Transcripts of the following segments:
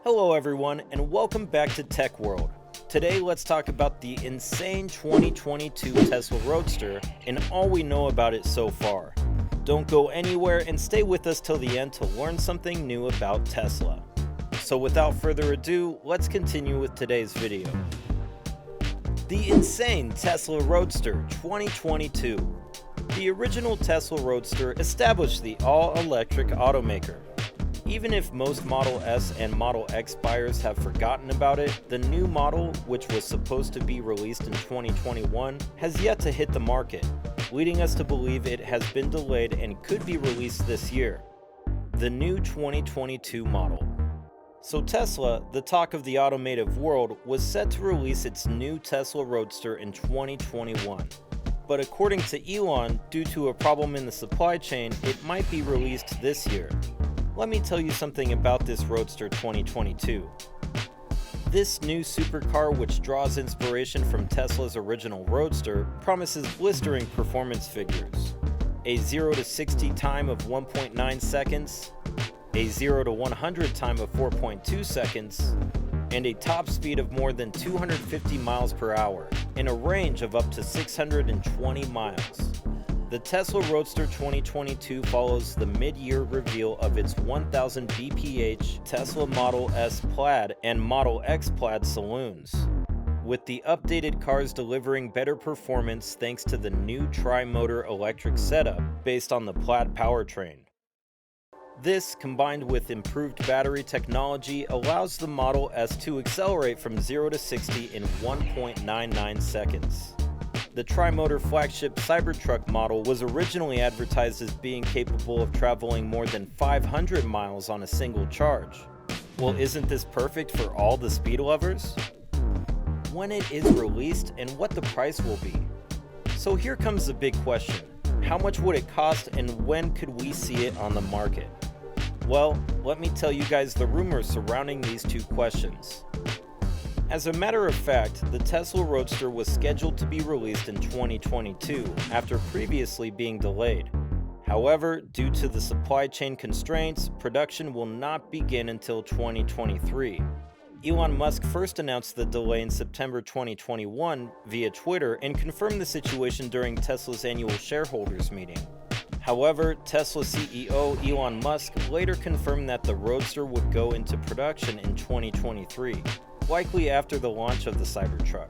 Hello everyone, and welcome back to Tech World. Today let's talk about the insane 2022 Tesla Roadster and all we know about it so far. Don't go anywhere and stay with us till the end to learn something new about Tesla. So without further ado, let's continue with today's video. The insane Tesla Roadster 2022. The original Tesla Roadster established the all-electric automaker. Even if most Model S and Model X buyers have forgotten about it, the new model, which was supposed to be released in 2021, has yet to hit the market, leading us to believe it has been delayed and could be released this year. The new 2022 model. So Tesla, the talk of the automotive world, was set to release its new Tesla Roadster in 2021. But according to Elon, due to a problem in the supply chain, it might be released this year. Let me tell you something about this Roadster 2022. This new supercar, which draws inspiration from Tesla's original Roadster, promises blistering performance figures. A 0 to 60 time of 1.9 seconds, a 0 to 100 time of 4.2 seconds, and a top speed of more than 250 miles per hour, in a range of up to 620 miles. The Tesla Roadster 2022 follows the mid-year reveal of its 1000 bph Tesla Model S Plaid and Model X Plaid saloons, with the updated cars delivering better performance thanks to the new tri-motor electric setup based on the Plaid powertrain. This, combined with improved battery technology, allows the Model S to accelerate from 0 to 60 in 1.99 seconds. The tri-motor flagship Cybertruck model was originally advertised as being capable of traveling more than 500 miles on a single charge. Well, isn't this perfect for all the speed lovers? When it is released and what the price will be. So here comes the big question. How much would it cost and when could we see it on the market? Well, let me tell you guys the rumors surrounding these two questions. As a matter of fact, the Tesla Roadster was scheduled to be released in 2022 after previously being delayed. However, due to the supply chain constraints, production will not begin until 2023. Elon Musk first announced the delay in September 2021 via Twitter and confirmed the situation during Tesla's annual shareholders meeting. However, Tesla CEO Elon Musk later confirmed that the Roadster would go into production in 2023. Likely after the launch of the Cybertruck.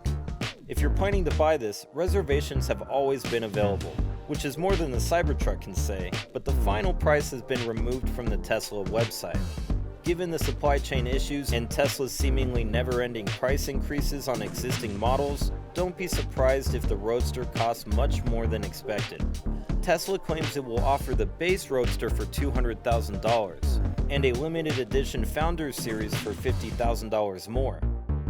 If you're planning to buy this, reservations have always been available, which is more than the Cybertruck can say, but the final price has been removed from the Tesla website. Given the supply chain issues and Tesla's seemingly never-ending price increases on existing models, don't be surprised if the Roadster costs much more than expected. Tesla claims it will offer the base Roadster for $200,000 and a limited edition Founders Series for $50,000 more.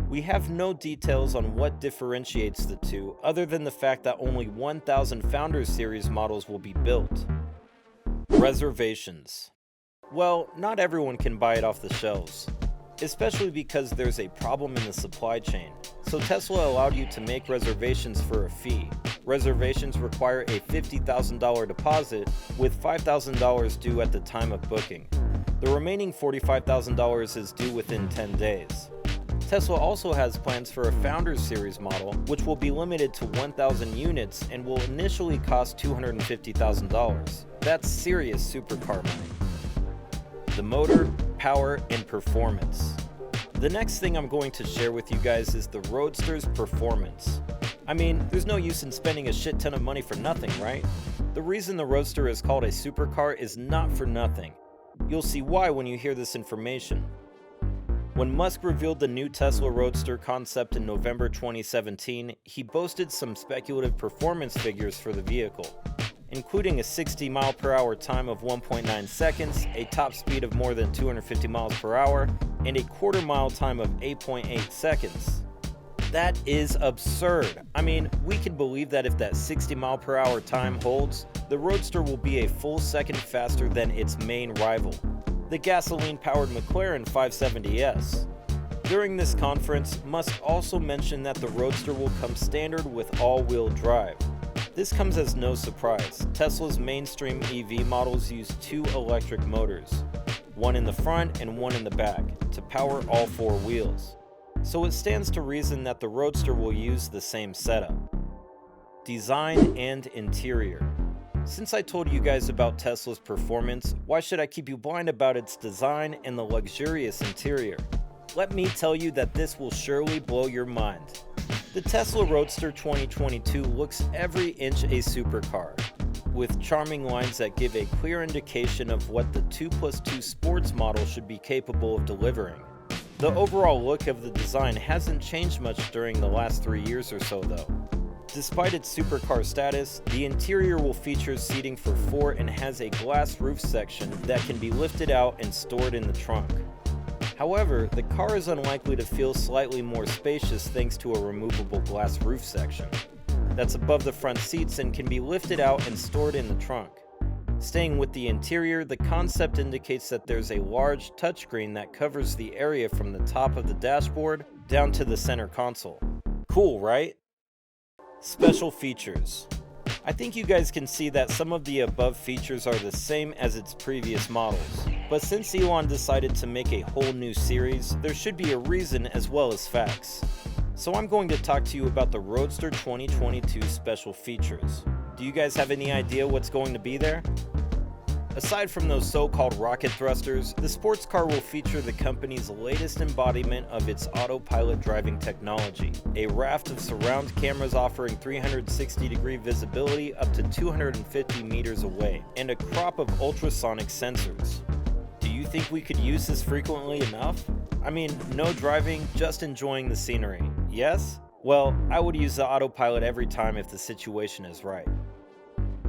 We have no details on what differentiates the two other than the fact that only 1,000 Founders Series models will be built. Reservations. Well, not everyone can buy it off the shelves, especially because there's a problem in the supply chain. So Tesla allowed you to make reservations for a fee. Reservations require a $50,000 deposit with $5,000 due at the time of booking. The remaining $45,000 is due within 10 days. Tesla also has plans for a Founders Series model, which will be limited to 1,000 units and will initially cost $250,000. That's serious supercar money. The motor, power, and performance. The next thing I'm going to share with you guys is the Roadster's performance. I mean, there's no use in spending a shit ton of money for nothing, right? The reason the Roadster is called a supercar is not for nothing. You'll see why when you hear this information. When Musk revealed the new Tesla Roadster concept in November 2017, he boasted some speculative performance figures for the vehicle, including a 60 mile per hour time of 1.9 seconds, a top speed of more than 250 miles per hour, and a quarter mile time of 8.8 seconds. That is absurd. I mean, we can believe that if that 60 mile per hour time holds, the Roadster will be a full second faster than its main rival, the gasoline-powered McLaren 570S. During this conference, Musk also mentioned that the Roadster will come standard with all-wheel drive. This comes as no surprise. Tesla's mainstream EV models use two electric motors, one in the front and one in the back, to power all four wheels. So it stands to reason that the Roadster will use the same setup. Design and interior. Since I told you guys about Tesla's performance, why should I keep you blind about its design and the luxurious interior? Let me tell you that this will surely blow your mind. The Tesla Roadster 2022 looks every inch a supercar, with charming lines that give a clear indication of what the 2+2 sports model should be capable of delivering. The overall look of the design hasn't changed much during the last 3 years or so though. Despite its supercar status, the interior will feature seating for 4 and has a glass roof section that can be lifted out and stored in the trunk. However, the car is unlikely to feel slightly more spacious thanks to a removable glass roof section that's above the front seats and can be lifted out and stored in the trunk. Staying with the interior, the concept indicates that there's a large touchscreen that covers the area from the top of the dashboard down to the center console. Cool, right? Special features. I think you guys can see that some of the above features are the same as its previous models. But since Elon decided to make a whole new series, there should be a reason as well as facts. So I'm going to talk to you about the Roadster 2022 special features. Do you guys have any idea what's going to be there? Aside from those so-called rocket thrusters, the sports car will feature the company's latest embodiment of its autopilot driving technology, a raft of surround cameras offering 360-degree visibility up to 250 meters away, and a crop of ultrasonic sensors. Do you think we could use this frequently enough? I mean, no driving, just enjoying the scenery. Yes? Well, I would use the autopilot every time if the situation is right.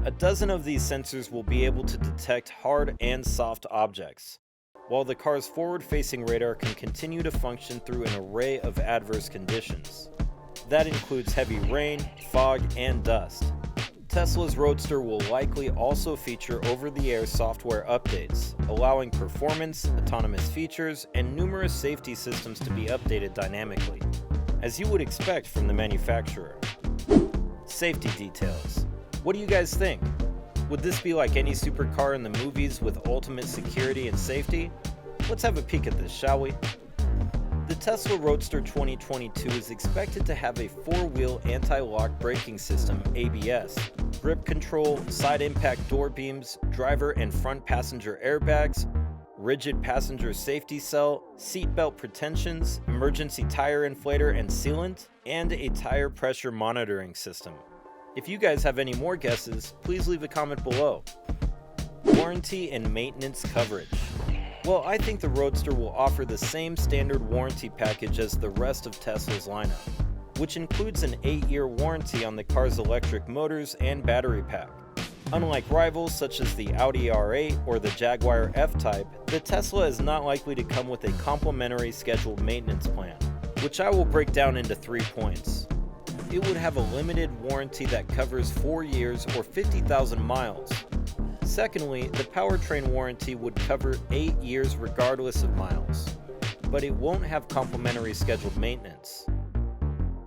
A dozen of these sensors will be able to detect hard and soft objects, while the car's forward-facing radar can continue to function through an array of adverse conditions. That includes heavy rain, fog, and dust. Tesla's Roadster will likely also feature over-the-air software updates, allowing performance, autonomous features, and numerous safety systems to be updated dynamically, as you would expect from the manufacturer. Safety details. What do you guys think? Would this be like any supercar in the movies with ultimate security and safety? Let's have a peek at this, shall we? The Tesla Roadster 2022 is expected to have a 4-wheel anti-lock braking system, ABS, grip control, side impact door beams, driver and front passenger airbags, rigid passenger safety cell, seatbelt pretensions, emergency tire inflator and sealant, and a tire pressure monitoring system. If you guys have any more guesses, please leave a comment below. Warranty and maintenance coverage. Well, I think the Roadster will offer the same standard warranty package as the rest of Tesla's lineup, which includes an 8-year warranty on the car's electric motors and battery pack. Unlike rivals such as the Audi R8 or the Jaguar F-Type, the Tesla is not likely to come with a complimentary scheduled maintenance plan, which I will break down into 3 points. It would have a limited warranty that covers 4 years or 50,000 miles. Secondly, the powertrain warranty would cover 8 years regardless of miles, but it won't have complimentary scheduled maintenance.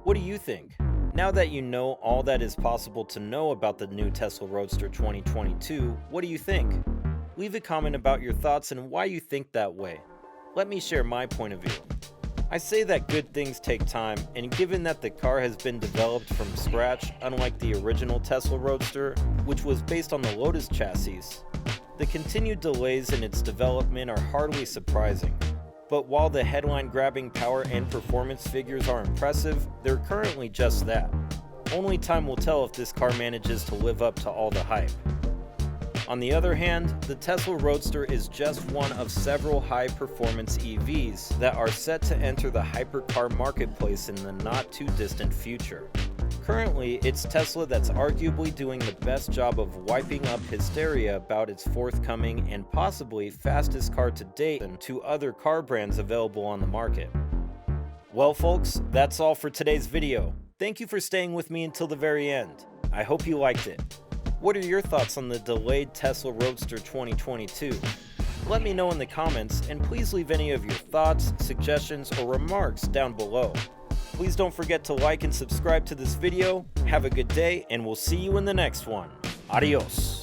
What do you think? Now that you know all that is possible to know about the new Tesla Roadster 2022, what do you think? Leave a comment about your thoughts and why you think that way. Let me share my point of view. I say that good things take time, and given that the car has been developed from scratch, unlike the original Tesla Roadster, which was based on the Lotus chassis, the continued delays in its development are hardly surprising. But while the headline-grabbing power and performance figures are impressive, they're currently just that. Only time will tell if this car manages to live up to all the hype. On the other hand, the Tesla Roadster is just one of several high-performance EVs that are set to enter the hypercar marketplace in the not-too-distant future. Currently, it's Tesla that's arguably doing the best job of wiping up hysteria about its forthcoming and possibly fastest car to date than to other car brands available on the market. Well folks, that's all for today's video. Thank you for staying with me until the very end. I hope you liked it. What are your thoughts on the delayed Tesla Roadster 2022? Let me know in the comments, and please leave any of your thoughts, suggestions, or remarks down below. Please don't forget to like and subscribe to this video. Have a good day, and we'll see you in the next one. Adios.